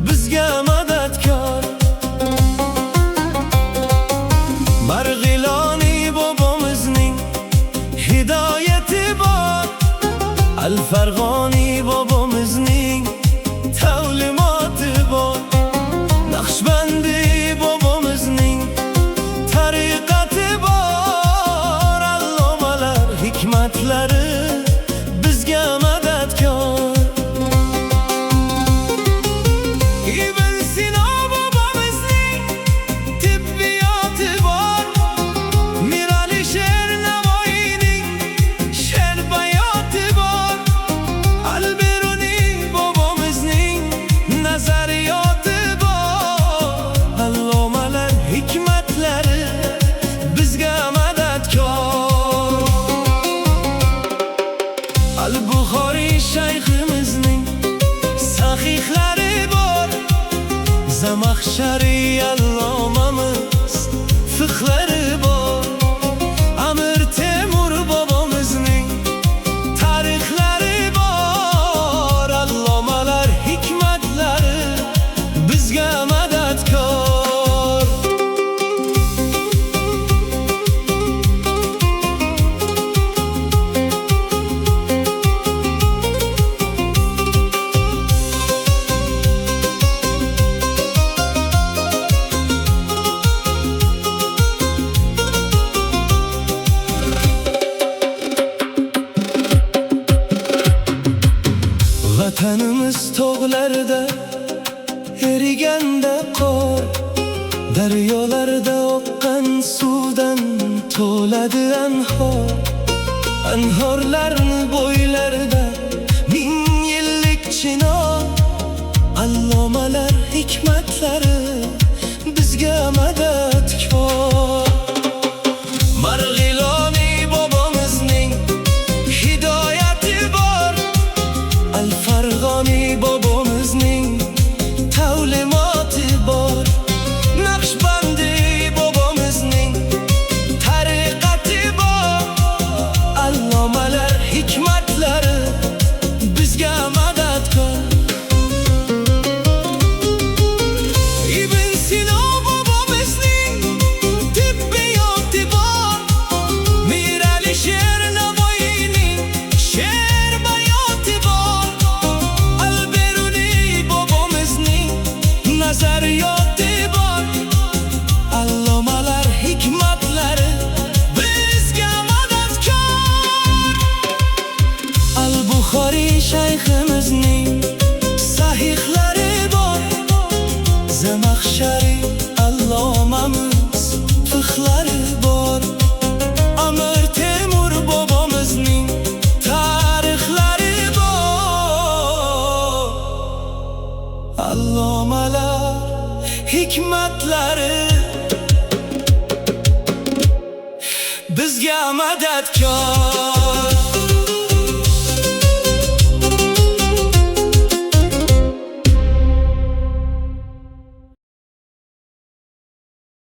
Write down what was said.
bizga madadkor. Marg'iloniy bobomizning hidoyati bor, Al-Farg'oniy bobomizning ta'limoti bor, Naqshbandiy bobomizning tariqati bor. Allomalar hikmatlari bizga madadkor. Ibn Sino bobomizning tibbiyoti bor, Mir Alisher Navoiyning she'r bayoti bor, Al-Beruniy bobomizning nazariyoti bor. Allomalar hikmatlari bizga madadkor. Al-Buxoriy shayximizning sahihlari bor, Zamaxshariy allomamiz fiqhlari bor, Amir Temur bobomizning tarixlari bor. Allomalar hikmatlari bizga madadkor. Vatanimiz tog'larda eriganda qor, daryolarda oqqan suvdan to'ladi anhor. Anhorlarni bo'ylarida ming yillik chinor. Allomalar hikmatlari bizga madadkor. Marg'iloniy bobomizning hidoyati bor, Al-Farg'oniy bobomizning ta'limoti bor, Naqshbandiy bobomizning tariqati bor. Allomalar hikmatlari bizga madadkor. Ibn Sino bobomizning tibbiyoti bor, Mir Alisher Navoiyning she'r bayoti bor, Al-Beruniy bobomizning nazariyoti bor. Allomalar hikmatlari bizga madadkor. Al-Buxoriy shayximizning sahihlari bor, Zamaxshariy allomamiz fiqhlari bor, Amir Temur bobomizning tarixlari bor. Allomalar hikmatlari bizga madadkor.